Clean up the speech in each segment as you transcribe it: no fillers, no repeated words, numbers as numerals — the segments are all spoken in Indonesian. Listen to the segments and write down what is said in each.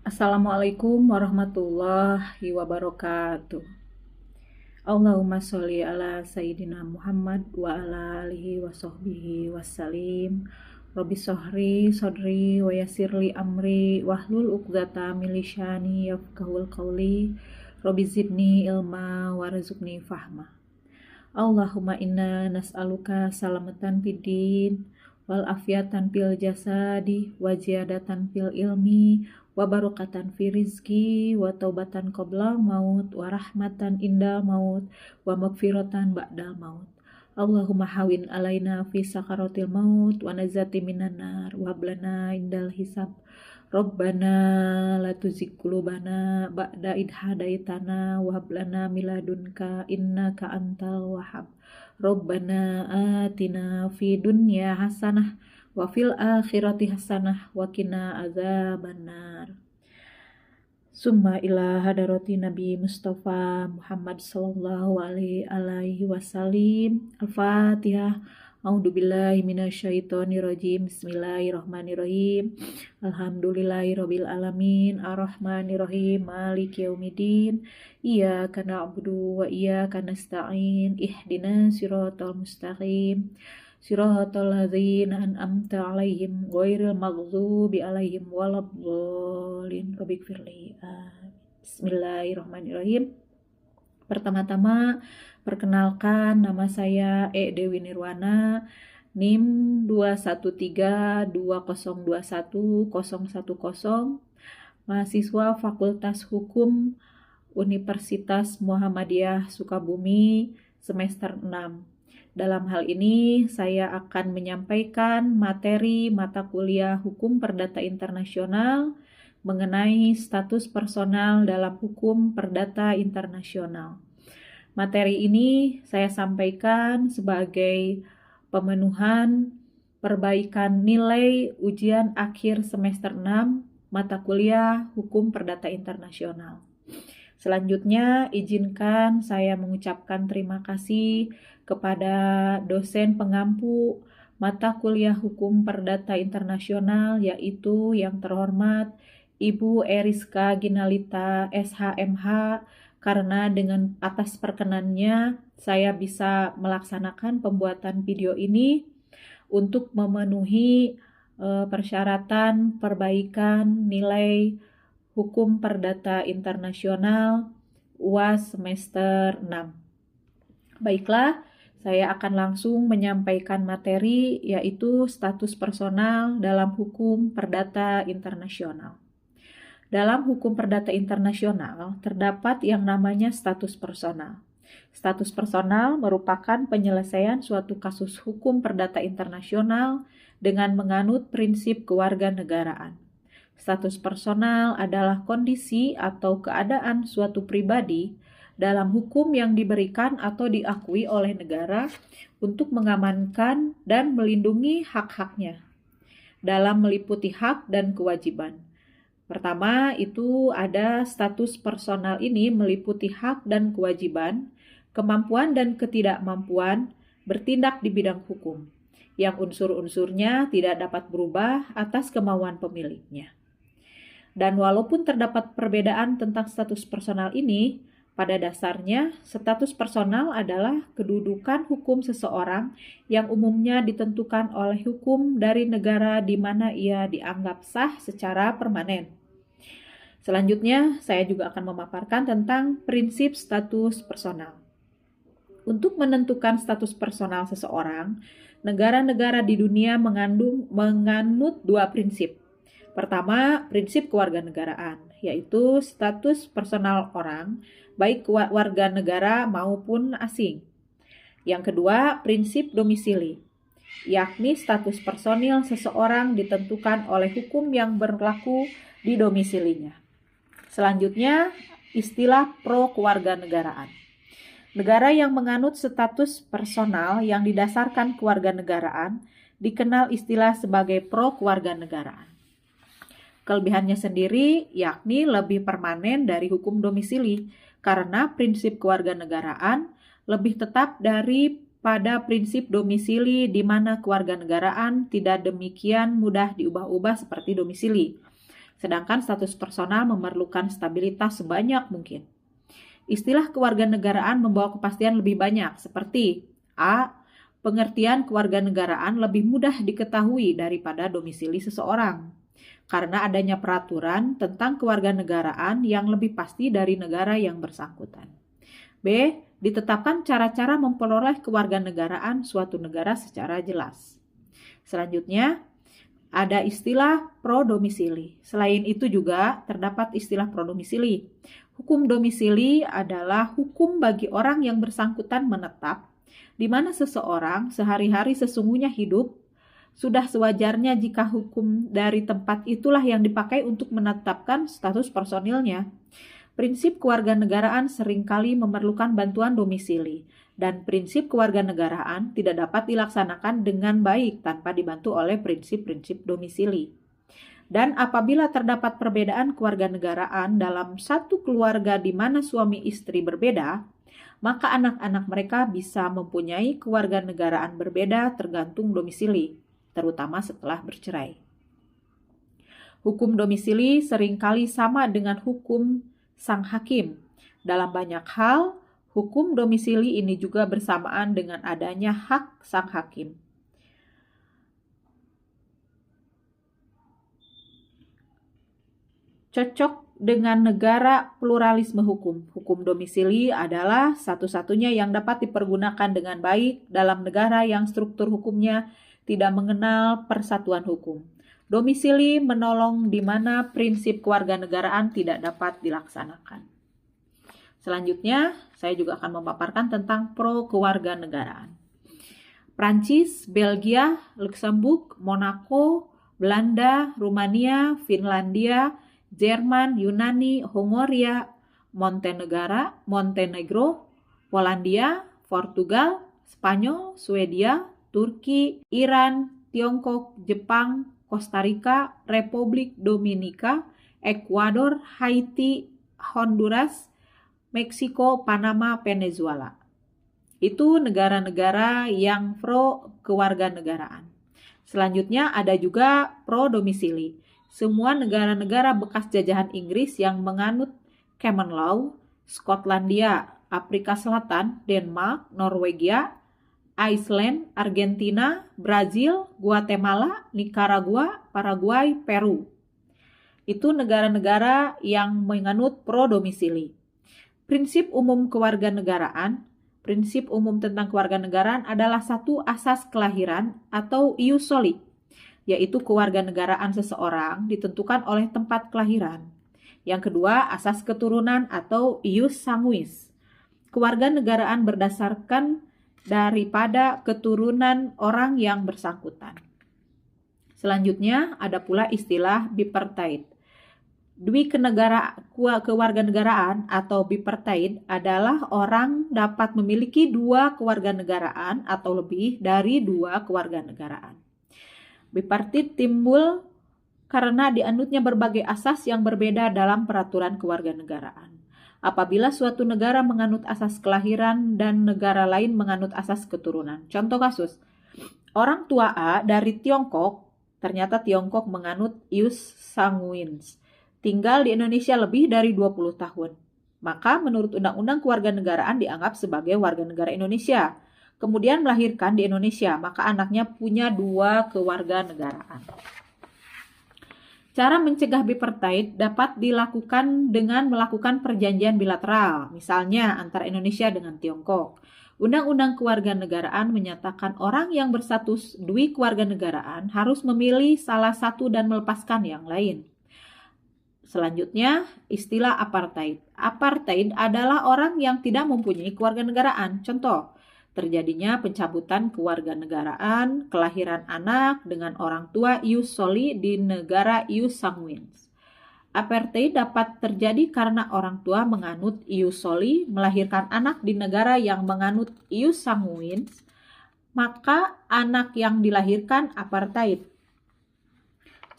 Assalamualaikum warahmatullahi wabarakatuh. Allahumma sholli ala sayyidina Muhammad wa ala alihi wa sahbihi wassalim. Rabbi sholli sodri wa yassirli amri wahlul uqdata min lisani yafqahul qawli. Rabbi zidni ilma warzuqni fahma. Allahumma inna nas'aluka salamatan fid din wal afiatan fil jasadi wa ziyadatan fil ilmi wa barokatan fi rizki wa taubatan qabla maut wa rahmatan indal maut wa magfiratan ba'dal maut. Allahumma hawin alaina fi sakaratil maut wa nazati minan nar wa hablana indal hisab. Rabbana la tuzigh qulubana ba'da idh hadaitana wa hab lana min ladunka innaka antal wahhab. Rabbana atina fid dunya hasanah wa fil akhirati hasanah wa qina adzabannar. Summa ila hadarati Nabi Mustafa Muhammad sallallahu alaihi wasallam. Al-Fatihah. A'udzubillahi minasyaitonirrajim. Bismillahirrahmanirrahim. Alhamdulillahirabbil alamin. Arrahmanirrahim. Maliki yaumiddin. Iyyaka na'budu wa iyyaka nasta'in. Ihdinas siratal mustaqim. Siratal ladzina an'amta 'alaihim ghairil maghdubi 'alaihim waladdallin. Rabbighfirli. Bismillahirrahmanirrahim. Pertama-tama, perkenalkan nama saya Dewi Nirwana, NIM 21320210010, mahasiswa Fakultas Hukum Universitas Muhammadiyah Sukabumi, semester 6. Dalam hal ini, saya akan menyampaikan materi mata kuliah Hukum Perdata Internasional mengenai status personal dalam hukum perdata internasional. Materi ini saya sampaikan sebagai pemenuhan perbaikan nilai ujian akhir semester 6 mata kuliah Hukum Perdata Internasional. Selanjutnya, izinkan saya mengucapkan terima kasih kepada dosen pengampu mata kuliah Hukum Perdata Internasional, yaitu yang terhormat Ibu Eriska Ginalita SHMH, karena dengan atas perkenannya saya bisa melaksanakan pembuatan video ini untuk memenuhi persyaratan perbaikan nilai Hukum Perdata Internasional UAS semester 6. Baiklah, saya akan langsung menyampaikan materi, yaitu status personal dalam Hukum Perdata Internasional. Dalam Hukum Perdata Internasional terdapat yang namanya status personal. Status personal merupakan penyelesaian suatu kasus hukum perdata internasional dengan menganut prinsip kewarganegaraan. Status personal adalah kondisi atau keadaan suatu pribadi dalam hukum yang diberikan atau diakui oleh negara untuk mengamankan dan melindungi hak-haknya, dalam meliputi hak dan kewajiban. Pertama, itu ada status personal ini meliputi hak dan kewajiban, kemampuan dan ketidakmampuan bertindak di bidang hukum, yang unsur-unsurnya tidak dapat berubah atas kemauan pemiliknya. Dan walaupun terdapat perbedaan tentang status personal ini, pada dasarnya status personal adalah kedudukan hukum seseorang yang umumnya ditentukan oleh hukum dari negara di mana ia dianggap sah secara permanen. Selanjutnya, saya juga akan memaparkan tentang prinsip status personal. Untuk menentukan status personal seseorang, negara-negara di dunia menganut dua prinsip. Pertama, prinsip kewarganegaraan, yaitu status personal orang, baik warga negara maupun asing. Yang kedua, prinsip domisili, yakni status personil seseorang ditentukan oleh hukum yang berlaku di domisilinya. Selanjutnya, istilah pro-kewarganegaraan. Negara yang menganut status personal yang didasarkan kewarganegaraan dikenal istilah sebagai pro-kewarganegaraan. Kelebihannya sendiri yakni lebih permanen dari hukum domisili, karena prinsip kewarganegaraan lebih tetap daripada prinsip domisili di mana kewarganegaraan tidak demikian mudah diubah-ubah seperti domisili. sedangkan status personal memerlukan stabilitas sebanyak mungkin. Istilah kewarganegaraan membawa kepastian lebih banyak, seperti A. Pengertian kewarganegaraan lebih mudah diketahui daripada domisili seseorang, karena adanya peraturan tentang kewarganegaraan yang lebih pasti dari negara yang bersangkutan. B. Ditetapkan cara-cara memperoleh kewarganegaraan suatu negara secara jelas. Selanjutnya, ada istilah pro-domisili. Selain itu juga terdapat istilah pro-domisili. Hukum domisili adalah hukum bagi orang yang bersangkutan menetap, di mana seseorang sehari-hari sesungguhnya hidup, sudah sewajarnya jika hukum dari tempat itulah yang dipakai untuk menetapkan status personilnya. Prinsip kewarganegaraan seringkali memerlukan bantuan domisili, dan prinsip kewarganegaraan tidak dapat dilaksanakan dengan baik tanpa dibantu oleh prinsip-prinsip domisili. Dan apabila terdapat perbedaan kewarganegaraan dalam satu keluarga di mana suami istri berbeda, maka anak-anak mereka bisa mempunyai kewarganegaraan berbeda tergantung domisili, terutama setelah bercerai. Hukum domisili seringkali sama dengan hukum sang hakim. Dalam banyak hal, hukum domisili ini juga bersamaan dengan adanya hak sang hakim. Cocok dengan negara pluralisme hukum. Hukum domisili adalah satu-satunya yang dapat dipergunakan dengan baik dalam negara yang struktur hukumnya tidak mengenal persatuan hukum. Domisili menolong di mana prinsip kewarganegaraan tidak dapat dilaksanakan. Selanjutnya, saya juga akan memaparkan tentang pro-kewarganegaraan. Prancis, Belgia, Luxembourg, Monaco, Belanda, Rumania, Finlandia, Jerman, Yunani, Hongaria, Montenegro, Polandia, Portugal, Spanyol, Swedia, Turki, Iran, Tiongkok, Jepang, Costa Rica, Republik Dominika, Ekuador, Haiti, Honduras, Meksiko, Panama, Venezuela. Itu negara-negara yang pro kewarganegaraan. Selanjutnya ada juga pro domisili. Semua negara-negara bekas jajahan Inggris yang menganut Common Law, Skotlandia, Afrika Selatan, Denmark, Norwegia, Iceland, Argentina, Brazil, Guatemala, Nicaragua, Paraguay, Peru. Itu negara-negara yang menganut pro domisili. Prinsip umum kewarganegaraan. Prinsip umum tentang kewarganegaraan adalah satu asas kelahiran atau ius soli, yaitu kewarganegaraan seseorang ditentukan oleh tempat kelahiran. Yang kedua, asas keturunan atau ius sanguis. Kewarganegaraan berdasarkan daripada keturunan orang yang bersangkutan. Selanjutnya, ada pula istilah bipartite. Kewarganegaraan atau bipartite adalah orang dapat memiliki dua kewarganegaraan atau lebih dari dua kewarganegaraan. Bipartit timbul karena dianutnya berbagai asas yang berbeda dalam peraturan kewarganegaraan. Apabila suatu negara menganut asas kelahiran dan negara lain menganut asas keturunan. Contoh kasus, orang tua A dari Tiongkok, ternyata Tiongkok menganut ius sanguinis, tinggal di Indonesia lebih dari 20 tahun. Maka menurut Undang-Undang Kewarganegaraan dianggap sebagai warga negara Indonesia. Kemudian melahirkan di Indonesia, maka anaknya punya dua kewarganegaraan. Cara mencegah bipartite dapat dilakukan dengan melakukan perjanjian bilateral, misalnya antara Indonesia dengan Tiongkok. Undang-Undang Kewarganegaraan menyatakan orang yang berstatus dui kewarganegaraan harus memilih salah satu dan melepaskan yang lain. Selanjutnya, istilah apartheid. Apartheid adalah orang yang tidak mempunyai kewarganegaraan. Contoh, terjadinya pencabutan kewarganegaraan, kelahiran anak dengan orang tua ius soli di negara ius sanguinis. Apartheid dapat terjadi karena orang tua menganut ius soli, melahirkan anak di negara yang menganut ius sanguinis, maka anak yang dilahirkan apartheid.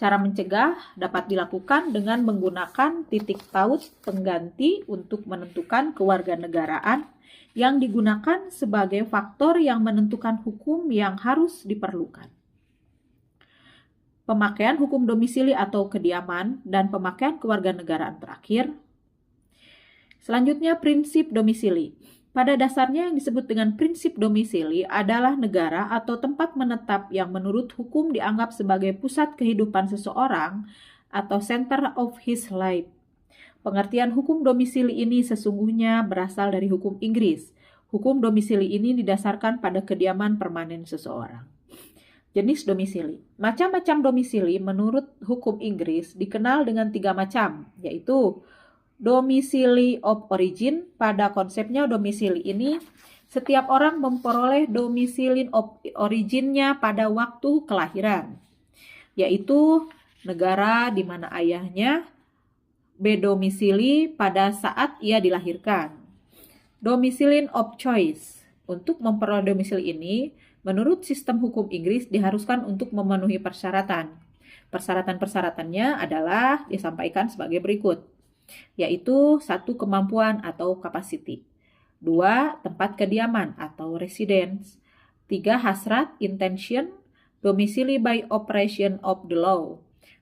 Cara mencegah dapat dilakukan dengan menggunakan titik paut pengganti untuk menentukan kewarganegaraan yang digunakan sebagai faktor yang menentukan hukum yang harus diperlukan. pemakaian hukum domisili atau kediaman, dan pemakaian kewarganegaraan terakhir. Selanjutnya, prinsip domisili. Pada dasarnya yang disebut dengan prinsip domisili adalah negara atau tempat menetap yang menurut hukum dianggap sebagai pusat kehidupan seseorang atau center of his life. Pengertian hukum domisili ini sesungguhnya berasal dari hukum Inggris. Hukum domisili ini didasarkan pada kediaman permanen seseorang. Jenis domisili. Macam-macam domisili menurut hukum Inggris dikenal dengan 3 macam, yaitu domisili of origin. Pada konsepnya domisili ini, setiap orang memperoleh domisili of originnya pada waktu kelahiran, yaitu negara di mana ayahnya berdomisili pada saat ia dilahirkan. Domisili of choice. Untuk memperoleh domisili ini, menurut sistem hukum Inggris diharuskan untuk memenuhi persyaratan. Persyaratan-persyaratannya adalah disampaikan sebagai berikut, yaitu 1. Kemampuan atau capacity, 2. Tempat kediaman atau residence, 3. Hasrat intention, domisili by operation of the law.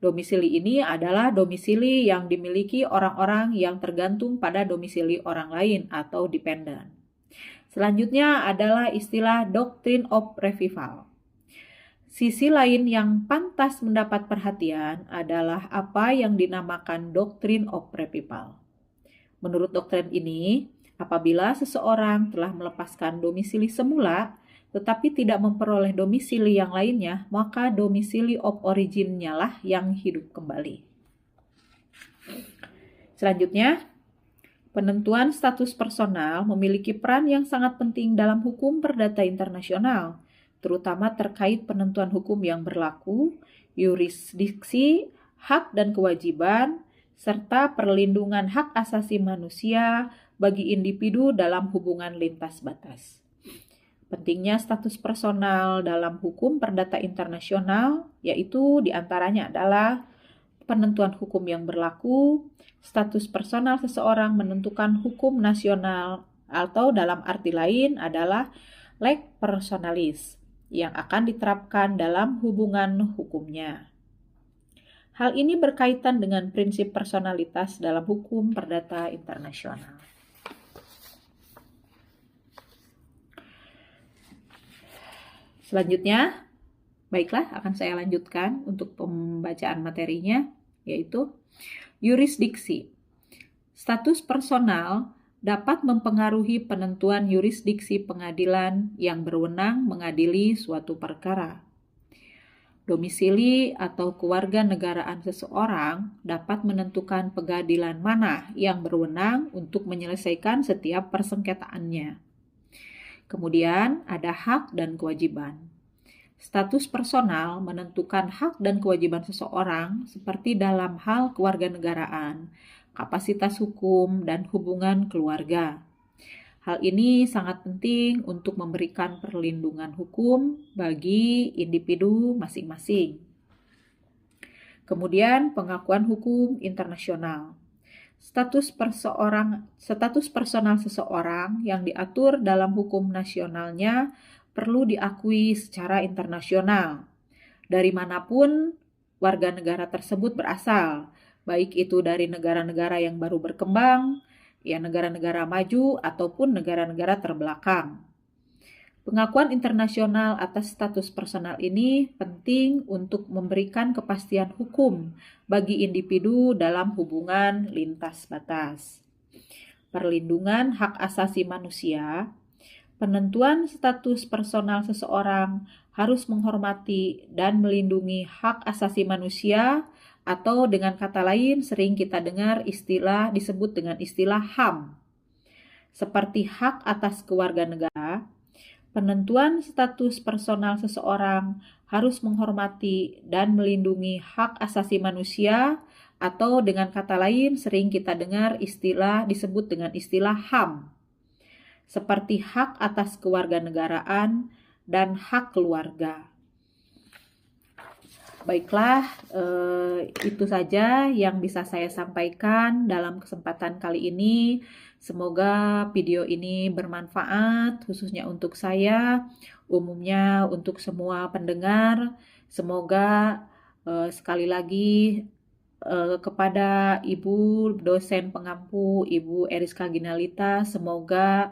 Domisili ini adalah domisili yang dimiliki orang-orang yang tergantung pada domisili orang lain atau dependent. Selanjutnya adalah istilah doctrine of revival. Sisi lain yang pantas mendapat perhatian adalah apa yang dinamakan Doctrine of Revival. Menurut doktrin ini, apabila seseorang telah melepaskan domisili semula, tetapi tidak memperoleh domisili yang lainnya, maka domisili of origin-nya lah yang hidup kembali. Selanjutnya, penentuan status personal memiliki peran yang sangat penting dalam hukum perdata internasional, terutama terkait penentuan hukum yang berlaku, yurisdiksi, hak dan kewajiban, serta perlindungan hak asasi manusia bagi individu dalam hubungan lintas batas. Pentingnya status personal dalam hukum perdata internasional, yaitu diantaranya adalah penentuan hukum yang berlaku, status personal seseorang menentukan hukum nasional, atau dalam arti lain adalah leg personalis, yang akan diterapkan dalam hubungan hukumnya. Hal ini berkaitan dengan prinsip personalitas dalam hukum perdata internasional. Selanjutnya, baiklah, akan saya lanjutkan untuk pembacaan materinya, yaitu yurisdiksi. Status personal dapat mempengaruhi penentuan yurisdiksi pengadilan yang berwenang mengadili suatu perkara. Domisili atau kewarganegaraan seseorang dapat menentukan pengadilan mana yang berwenang untuk menyelesaikan setiap persengketaannya. Kemudian ada hak dan kewajiban. Status personal menentukan hak dan kewajiban seseorang seperti dalam hal kewarganegaraan, kapasitas hukum, dan hubungan keluarga. Hal ini sangat penting untuk memberikan perlindungan hukum bagi individu masing-masing. Kemudian pengakuan hukum internasional. Status personal seseorang yang diatur dalam hukum nasionalnya perlu diakui secara internasional. Dari manapun warga negara tersebut berasal, baik itu dari negara-negara yang baru berkembang, ya negara-negara maju, ataupun negara-negara terbelakang. Pengakuan internasional atas status personal ini penting untuk memberikan kepastian hukum bagi individu dalam hubungan lintas batas. Perlindungan hak asasi manusia. Penentuan status personal seseorang harus menghormati dan melindungi hak asasi manusia, atau dengan kata lain sering kita dengar disebut dengan istilah HAM. Seperti hak atas kewarganegaraan, penentuan status personal seseorang harus menghormati dan melindungi hak asasi manusia, atau dengan kata lain sering kita dengar disebut dengan istilah HAM. Seperti hak atas kewarganegaraan dan hak keluarga. Baiklah, itu saja yang bisa saya sampaikan dalam kesempatan kali ini. Semoga video ini bermanfaat, khususnya untuk saya, umumnya untuk semua pendengar. Semoga Sekali lagi kepada Ibu dosen pengampu, Ibu Eriska Ginalita, semoga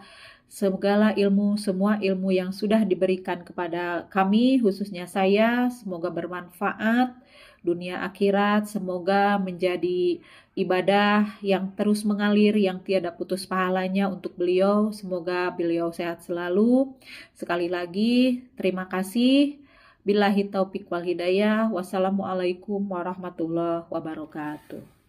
segala ilmu, semua ilmu yang sudah diberikan kepada kami, khususnya saya, semoga bermanfaat dunia akhirat, semoga menjadi ibadah yang terus mengalir, yang tiada putus pahalanya untuk beliau. Semoga beliau sehat selalu. Sekali lagi, terima kasih. Billahi taufiq wal hidayah. Wassalamualaikum warahmatullahi wabarakatuh.